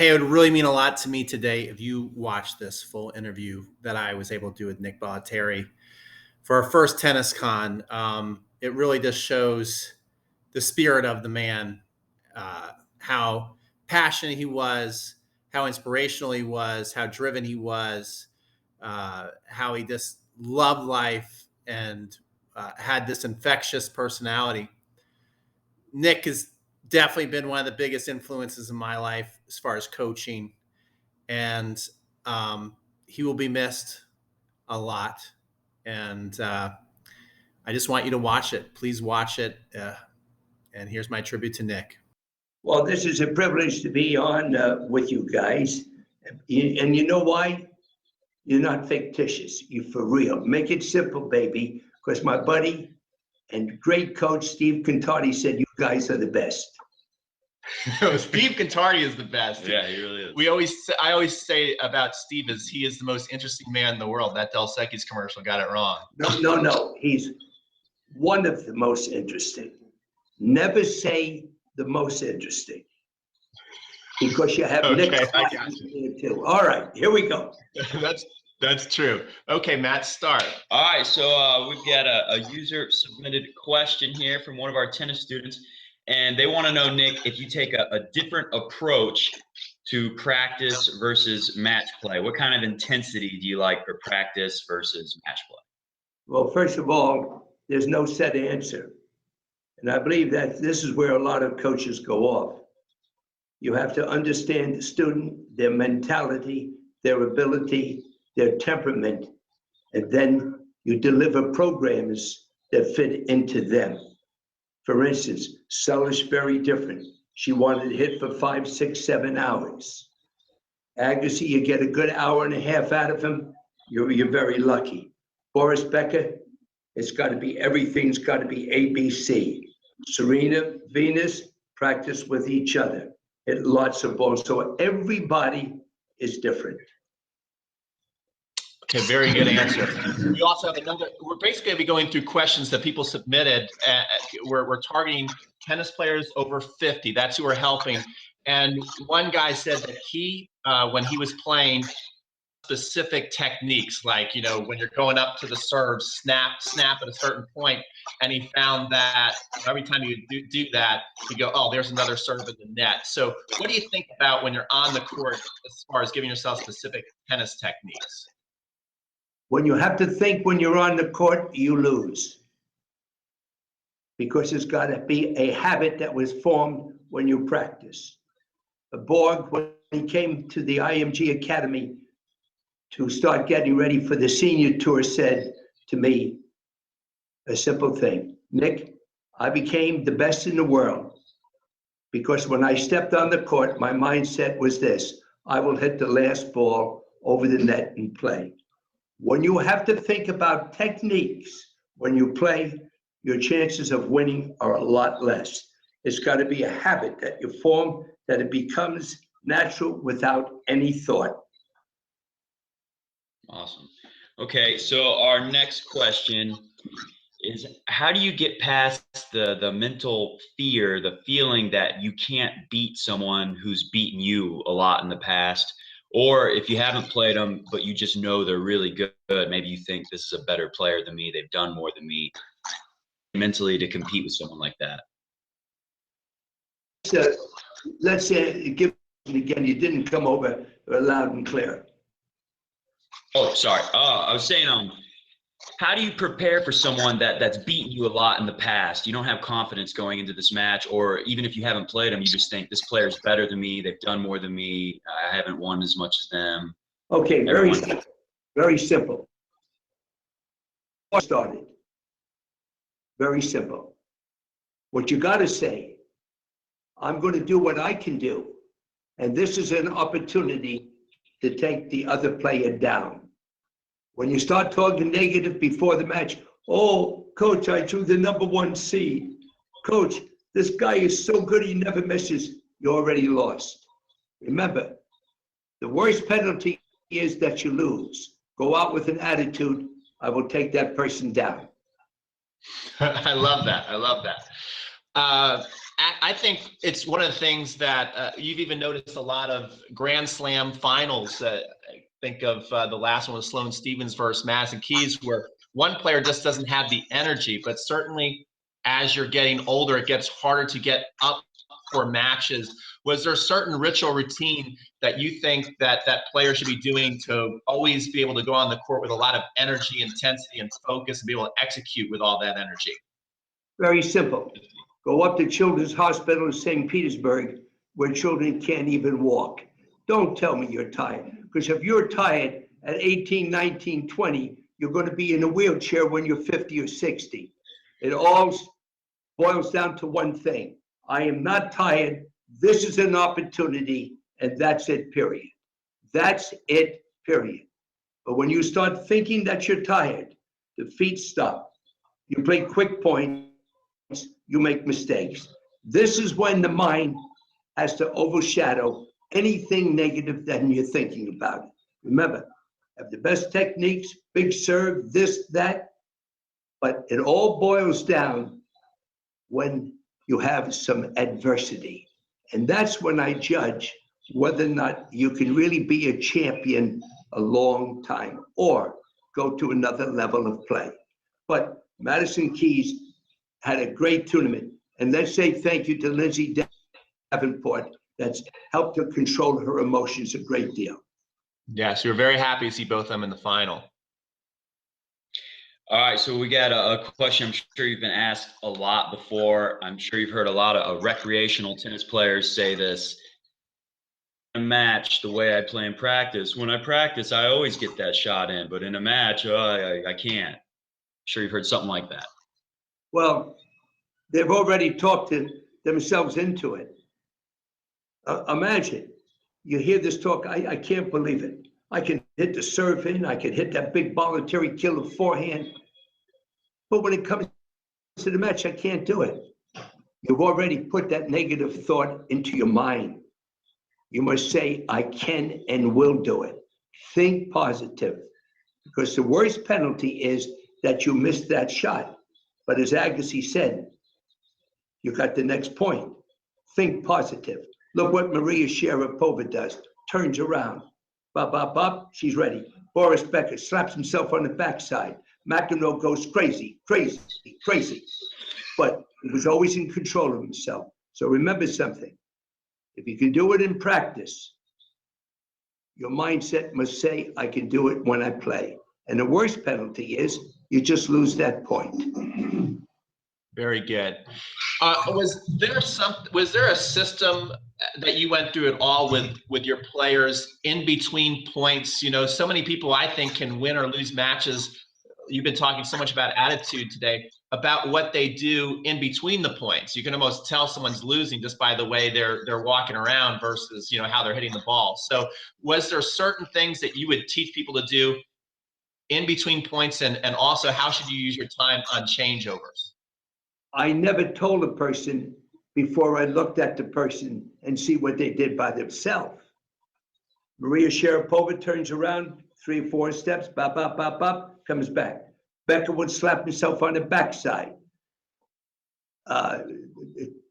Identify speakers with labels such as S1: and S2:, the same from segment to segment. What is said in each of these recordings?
S1: Hey, it would really mean a lot to me today if you watched this full interview that I was able to do with Nick Bollettieri for our first tennis con. It really just shows the spirit of the man, how passionate he was, how inspirational he was, how driven he was, how he just loved life and had this infectious personality. Nick has definitely been one of the biggest influences in my life as far as coaching, and he will be missed a lot. And I just want you to watch it. Please watch it. And here's my tribute to Nick.
S2: Well, this is a privilege to be on with you guys. And you know why? You're not fictitious. You're for real. Make it simple, baby, because my buddy and great coach Steve Contardi said you guys are the best.
S3: Steve Contardi is the best.
S4: Yeah, he really is.
S3: I always say about Steve is he is the most interesting man in the world. That Del Secchi's commercial got it wrong.
S2: No. He's one of the most interesting. Never say the most interesting, because you have
S3: Okay,
S2: Nick
S3: I got
S2: you. There too. All right, here we go.
S3: That's true. Okay, Matt, start.
S4: All right, so we've got a user submitted question here from one of our tennis students, and they want to know, Nick, if you take a different approach to practice versus match play. What kind of intensity do you like for practice versus match play?
S2: Well, first of all, there's no set answer. And I believe that this is where a lot of coaches go off. You have to understand the student, their mentality, their ability, their temperament, and then you deliver programs that fit into them. For instance, Sellers very different. She wanted to hit for 5, 6, 7 hours. Agassi, you get a good hour and a half out of him, you're very lucky. Boris Becker, it's got to be, everything's got to be ABC. Serena, Venus, practice with each other. Hit lots of balls. So everybody is different.
S3: Okay, very good answer. We also have another. We're basically going to be going through questions that people submitted. We're targeting tennis players over 50. That's who we're helping. And one guy said that he, when he was playing, specific techniques, like, you know, when you're going up to the serve, snap at a certain point, and he found that every time you do that, you go, oh, there's another serve in the net. So what do you think about when you're on the court as far as giving yourself specific tennis techniques?
S2: When you have to think when you're on the court, you lose. Because it's got to be a habit that was formed when you practice. Borg, when he came to the IMG Academy to start getting ready for the senior tour, said to me a simple thing: Nick, I became the best in the world because when I stepped on the court, my mindset was this: I will hit the last ball over the net and play. When you have to think about techniques when you play, your chances of winning are a lot less. It's got to be a habit that you form, that it becomes natural without any thought.
S4: Awesome. Okay, so our next question is, how do you get past the mental fear, the feeling that you can't beat someone who's beaten you a lot in the past? Or if you haven't played them, but you just know they're really good, maybe you think this is a better player than me, they've done more than me, mentally to compete with someone like that?
S2: So let's say, give it again, you didn't come over loud and clear.
S4: Oh, sorry. I was saying, how do you prepare for someone that's beaten you a lot in the past? You don't have confidence going into this match, or even if you haven't played them, you just think this player's better than me. They've done more than me. I haven't won as much as them.
S2: Okay, very simple. Very simple. Started. Very simple. What you got to say, I'm going to do what I can do, and this is an opportunity to take the other player down. When you start talking negative before the match, oh, coach, I drew the #1 seed. Coach, this guy is so good, he never misses. You already lost. Remember, the worst penalty is that you lose. Go out with an attitude, I will take that person down.
S3: I love that. I love that. I think it's one of the things that you've even noticed a lot of Grand Slam finals. Think of the last one with Sloane Stephens versus Madison Keys, where one player just doesn't have the energy. But certainly, as you're getting older, it gets harder to get up for matches. Was there a certain ritual routine that you think that that player should be doing to always be able to go on the court with a lot of energy, intensity, and focus, and be able to execute with all that energy?
S2: Very simple. Go up to Children's Hospital in St. Petersburg, where children can't even walk. Don't tell me you're tired, because if you're tired at 18, 19, 20, you're going to be in a wheelchair when you're 50 or 60. It all boils down to one thing. I am not tired. This is an opportunity, and that's it, period. That's it, period. But when you start thinking that you're tired, the feet stop. You play quick points, you make mistakes. This is when the mind has to overshadow anything negative that you're thinking about it. Remember, have the best techniques, big serve, this, that, but it all boils down when you have some adversity. And that's when I judge whether or not you can really be a champion a long time or go to another level of play. But Madison Keys had a great tournament. And let's say thank you to Lindsay Davenport that's helped her control her emotions a great deal.
S3: Yes, we were very happy to see both of them in the final.
S4: All right, so we got a question I'm sure you've been asked a lot before. I'm sure you've heard a lot of recreational tennis players say this. In a match, the way I play in practice, when I practice, I always get that shot in, but in a match, I can't. I'm sure you've heard something like that.
S2: Well, they've already talked themselves into it. Imagine, you hear this talk, I can't believe it. I can hit the serve in, I can hit that big Bollettieri killer forehand, but when it comes to the match, I can't do it. You've already put that negative thought into your mind. You must say, I can and will do it. Think positive, because the worst penalty is that you missed that shot. But as Agassi said, you got the next point. Think positive. Look what Maria Sharapova does. Turns around. Bop, bop, bop. She's ready. Boris Becker slaps himself on the backside. McEnroe goes crazy, crazy, crazy. But he was always in control of himself. So remember something. If you can do it in practice, your mindset must say, I can do it when I play. And the worst penalty is you just lose that point.
S3: Very good. Was there a system that you went through at all with your players in between points? You know, so many people I think can win or lose matches. You've been talking so much about attitude today, about what they do in between the points. You can almost tell someone's losing just by the way they're walking around versus, you know, how they're hitting the ball. So was there certain things that you would teach people to do in between points, and also how should you use your time on changeovers?
S2: I never told a person before I looked at the person and see what they did by themselves. Maria Sharapova turns around 3 or 4 steps, bop, bop, bop, bop, comes back. Becker would slap himself on the backside.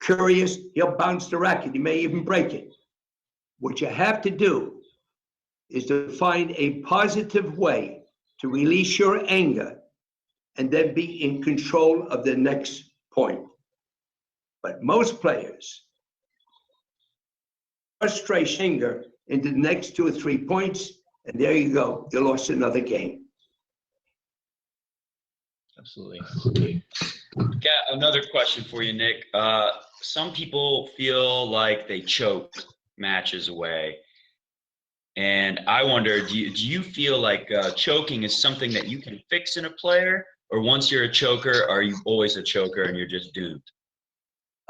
S2: Curious, he'll bounce the racket. He may even break it. What you have to do is to find a positive way to release your anger and then be in control of the next point. But most players, frustration, anger into the next 2 or 3 points, and there you go. You lost another game.
S3: Absolutely.
S4: Got another question for you, Nick. Some people feel like they choke matches away. And I wonder, do you feel like choking is something that you can fix in a player? Or once you're a choker, are you always a choker and you're just doomed?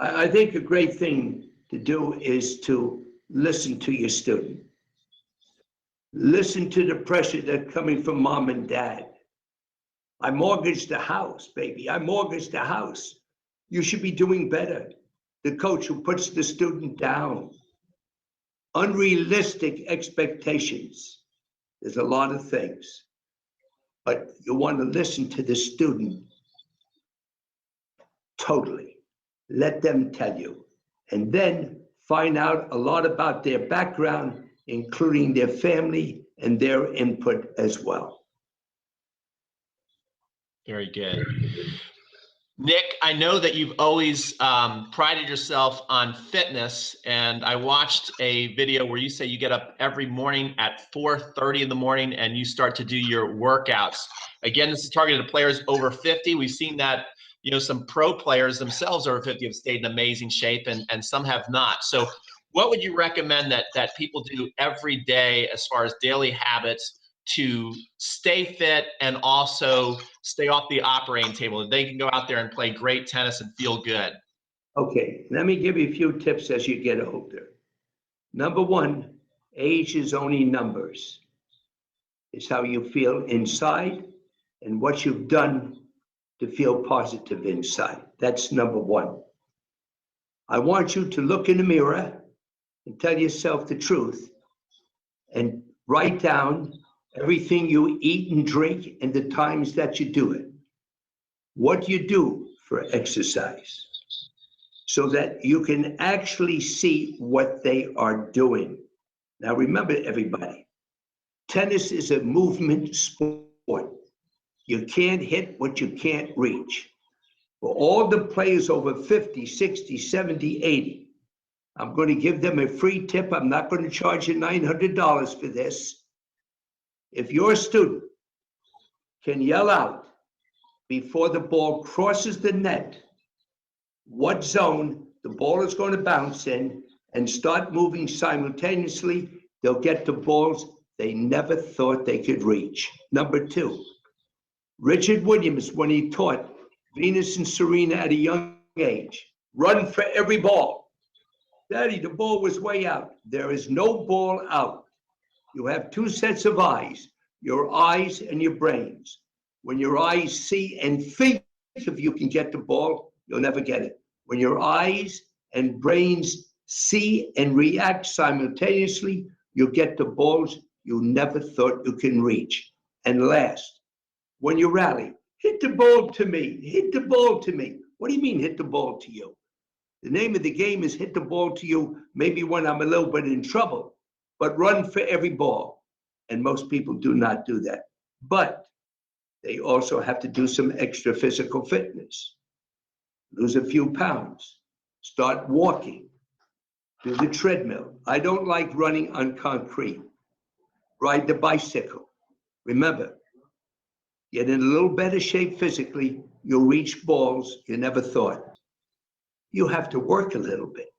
S2: I think a great thing to do is to listen to your student. Listen to the pressure that's coming from mom and dad. I mortgaged the house, baby. I mortgaged the house. You should be doing better. The coach who puts the student down. Unrealistic expectations. There's a lot of things. But you want to listen to the student totally. let them tell you. And then find out a lot about their background, including their family and their input as well.
S3: Very good. Nick, I know that you've always prided yourself on fitness, and I watched a video where you say you get up every morning at 4:30 in the morning and you start to do your workouts. Again, this is targeted to players over 50. We've seen that, you know, some pro players themselves over 50 have stayed in amazing shape, and some have not. So what would you recommend that people do every day as far as daily habits to stay fit and also stay off the operating table? They can go out there and play great tennis and feel good.
S2: Okay, let me give you a few tips as you get older. Number one, age is only numbers. It's how you feel inside and what you've done to feel positive inside. That's number one. I want you to look in the mirror and tell yourself the truth and write down everything you eat and drink and the times that you do it. What you do for exercise so that you can actually see what they are doing. Now remember, everybody, tennis is a movement sport. You can't hit what you can't reach. For all the players over 50, 60, 70, 80, I'm going to give them a free tip. I'm not going to charge you $900 for this. If your student can yell out before the ball crosses the net what zone the ball is going to bounce in and start moving simultaneously, they'll get the balls they never thought they could reach. Number two, Richard Williams, when he taught Venus and Serena at a young age, run for every ball. Daddy, the ball was way out. There is no ball out. You have two sets of eyes, your eyes and your brains. When your eyes see and think if you can get the ball, you'll never get it. When your eyes and brains see and react simultaneously, you'll get the balls you never thought you can reach. And last, when you rally, hit the ball to me, hit the ball to me. What do you mean hit the ball to you? The name of the game is hit the ball to you, maybe when I'm a little bit in trouble, but run for every ball. And most people do not do that. But they also have to do some extra physical fitness. Lose a few pounds, start walking, do the treadmill. I don't like running on concrete. Ride the bicycle. Remember, get in a little better shape physically, you'll reach balls you never thought. You have to work a little bit.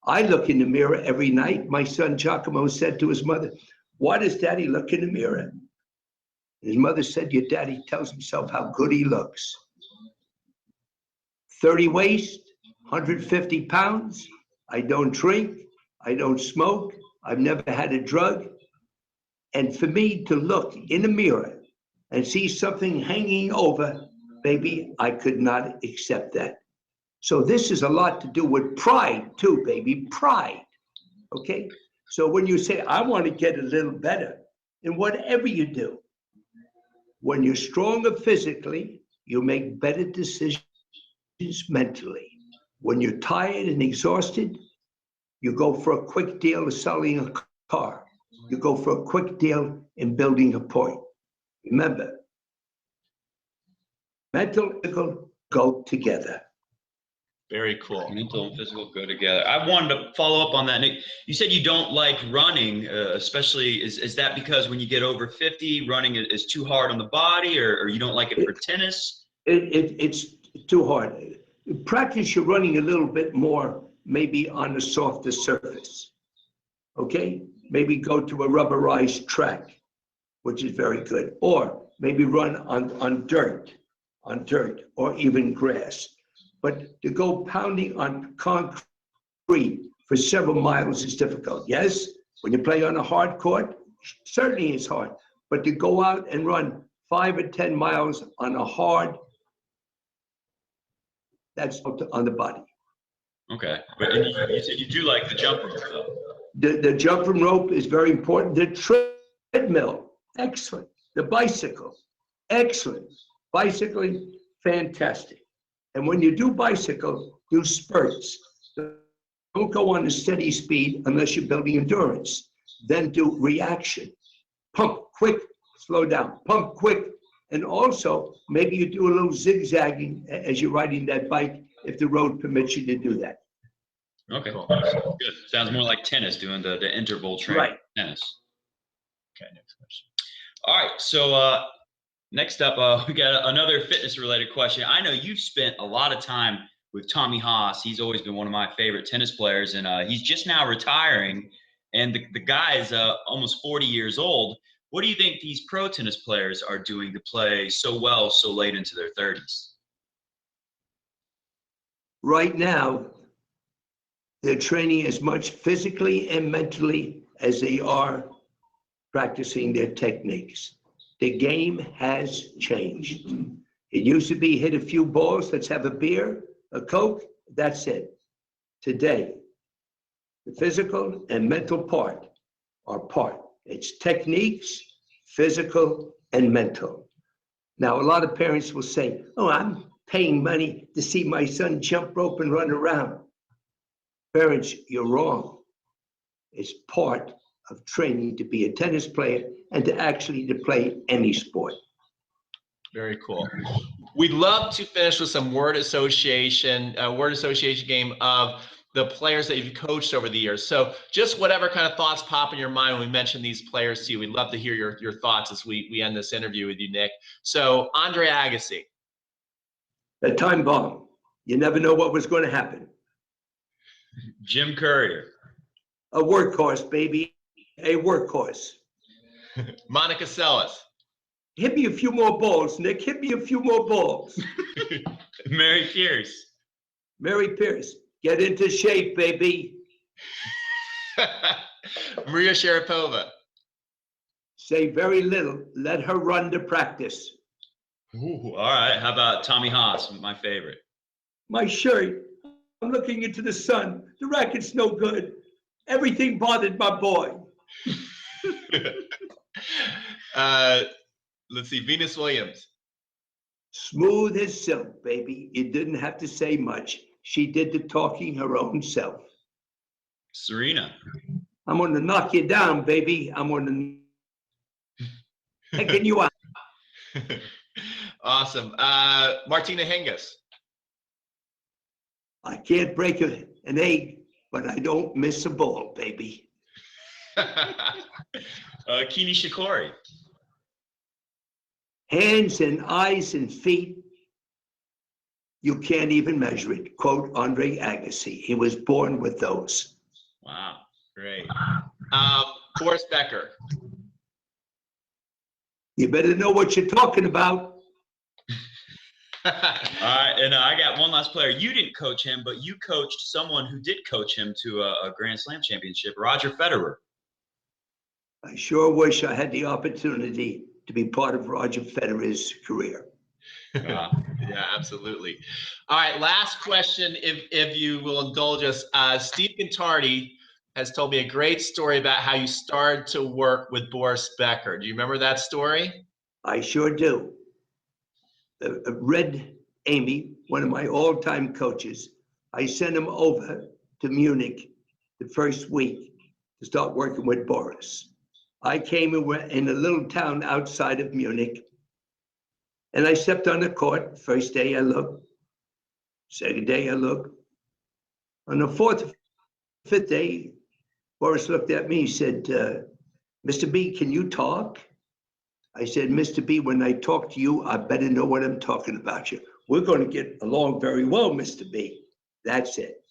S2: I look in the mirror every night. My son Giacomo said to his mother, "Why does Daddy look in the mirror?" His mother said, "Your daddy tells himself how good he looks." 30 waist, 150 pounds. I don't drink. I don't smoke. I've never had a drug. And for me to look in the mirror and see something hanging over, baby, I could not accept that. So this is a lot to do with pride too, baby, pride, okay? So when you say, I want to get a little better in whatever you do, when you're stronger physically, you make better decisions mentally. When you're tired and exhausted, you go for a quick deal of selling a car. You go for a quick deal in building a point. Remember, mental and physical go together.
S3: Very cool.
S4: Mental and physical go together. I wanted to follow up on that, Nick. You said you don't like running, especially, is that because when you get over 50, running is too hard on the body, or you don't like it for tennis?
S2: It's too hard. Practice your running a little bit more, maybe on a softer surface, okay? Maybe go to a rubberized track, which is very good, or maybe run on dirt, or even grass. But to go pounding on concrete for several miles is difficult. Yes, when you play on a hard court, certainly it's hard. But to go out and run 5 or 10 miles on a hard, that's on the body.
S4: Okay, but and you said you do like the jump rope, though.
S2: The jumping rope is very important. The treadmill, excellent. The bicycle, excellent. Bicycling, fantastic. And when you do bicycle, do spurts. Don't go on a steady speed unless you're building endurance. Then do reaction. Pump quick, slow down. Pump quick. And also, maybe you do a little zigzagging as you're riding that bike if the road permits you to do that.
S4: Okay,
S3: Cool.
S4: good. Sounds more like tennis, doing the interval training.
S2: Right.
S4: Tennis.
S3: Okay, next question.
S4: All right, so next up, we got another fitness-related question. I know you've spent a lot of time with Tommy Haas. He's always been one of my favorite tennis players, and he's just now retiring. And the guy is almost 40 years old. What do you think these pro tennis players are doing to play so well so late into their 30s?
S2: Right now, they're training as much physically and mentally as they are practicing their techniques. The game has changed. It used to be hit a few balls, let's have a beer, a Coke, that's it. Today, the physical and mental part are part. It's techniques, physical, and mental. Now, a lot of parents will say, oh, I'm paying money to see my son jump rope and run around. Parents, you're wrong. It's part of training to be a tennis player and to actually to play any sport.
S3: Very cool. We'd love to finish with some word association game of the players that you've coached over the years. So just whatever kind of thoughts pop in your mind when we mention these players to you, we'd love to hear your thoughts as we end this interview with you, Nick. So Andre Agassi.
S2: A time bomb. You never know what was going to happen.
S4: Jim Courier.
S2: A workhorse, baby. A workhorse.
S3: Monica Seles.
S2: Hit me a few more balls, Nick. Hit me a few more balls.
S4: Mary Pierce.
S2: Mary Pierce. Get into shape, baby.
S3: Maria Sharapova.
S2: Say very little. Let her run to practice.
S4: Ooh, all right. How about Tommy Haas, my favorite?
S2: My shirt. I'm looking into the sun. The racket's no good. Everything bothered my boy.
S3: Let's see, Venus Williams.
S2: Smooth as silk, baby. You didn't have to say much. She did the talking her own self.
S4: Serena.
S2: I'm going to knock you down, baby. I'm going to taking you out.
S3: Awesome. Martina Hingis.
S2: I can't break an egg, but I don't miss a ball, baby.
S4: Kini Shikori.
S2: Hands and eyes and feet, you can't even measure it. Quote Andre Agassi. He was born with those.
S4: Wow.
S3: Great. Boris Becker.
S2: You better know what you're talking about.
S4: All right, and I got one last player. You didn't coach him, but you coached someone who did coach him to a Grand Slam championship, Roger Federer.
S2: I sure wish I had the opportunity to be part of Roger Federer's career.
S3: Yeah, absolutely. All right, last question, if you will indulge us. Steve Contardi has told me a great story about how you started to work with Boris Becker. Do you remember that story?
S2: I sure do. Red Amy, one of my all-time coaches, I sent him over to Munich the first week to start working with Boris. I came in a little town outside of Munich, and I stepped on the court. First day I looked, second day I looked. On the fourth, fifth day, Boris looked at me, he said, Mr. B, can you talk? I said, Mr. B, when I talk to you, I better know what I'm talking about you. We're going to get along very well, Mr. B. That's it.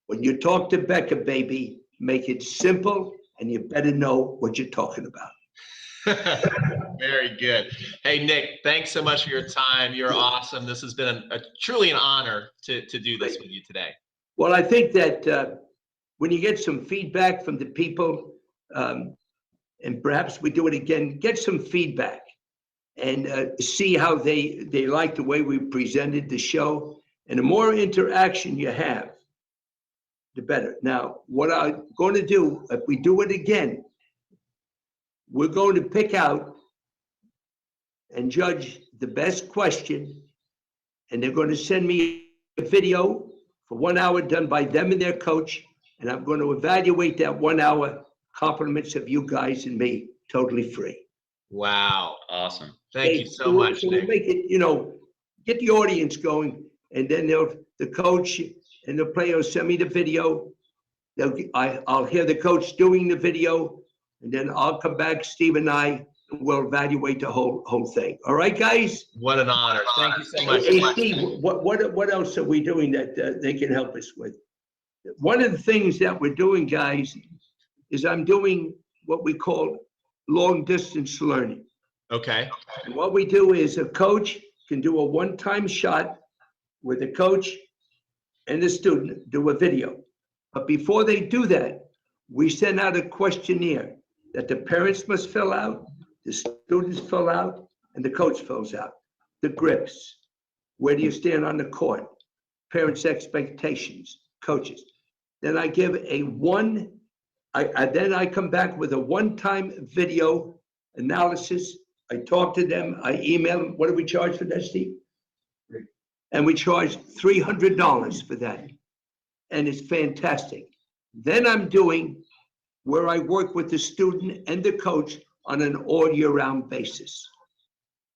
S2: When you talk to Becca, baby, make it simple, and you better know what you're talking about.
S3: Very good. Hey, Nick, thanks so much for your time. You're awesome. This has been truly an honor to do this with you today.
S2: Well, I think that when you get some feedback from the people, and perhaps we do it again, get some feedback and see how they like the way we presented the show. And the more interaction you have, the better. Now, what I'm going to do, if we do it again, we're going to pick out and judge the best question, and they're going to send me a video for 1 hour done by them and their coach, and I'm going to evaluate that 1 hour compliments of you guys and me, totally free.
S3: Wow.
S4: Awesome.
S3: Thank you so much,
S2: So we'll
S3: Nick.
S2: make it, get the audience going, and then the coach and the player will send me the video. I'll hear the coach doing the video, and then I'll come back, Steve and I, and we'll evaluate the whole thing. All right, guys?
S3: What an honor. Thank you so much.
S2: Hey, Steve, what else are we doing that they can help us with? One of the things that we're doing, guys, is I'm doing what we call long distance learning.
S3: Okay.
S2: And what we do is a coach can do a one-time shot where the coach and the student do a video. But before they do that, we send out a questionnaire that the parents must fill out, the students fill out, and the coach fills out. The grips, where do you stand on the court, parents' expectations, coaches. Then I give then I come back with a one-time video analysis. I talk to them, I email them. What do we charge for that, Steve? And we charge $300 for that. And it's fantastic. Then I'm doing where I work with the student and the coach on an all year round basis.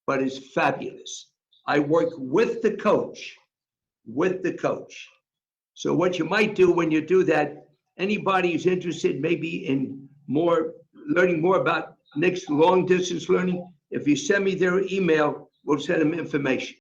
S2: But it's fabulous. I work with the coach, So what you might do when you do that, anybody who's interested maybe in learning more about Nick's long distance learning, if you send me their email, we'll send them information.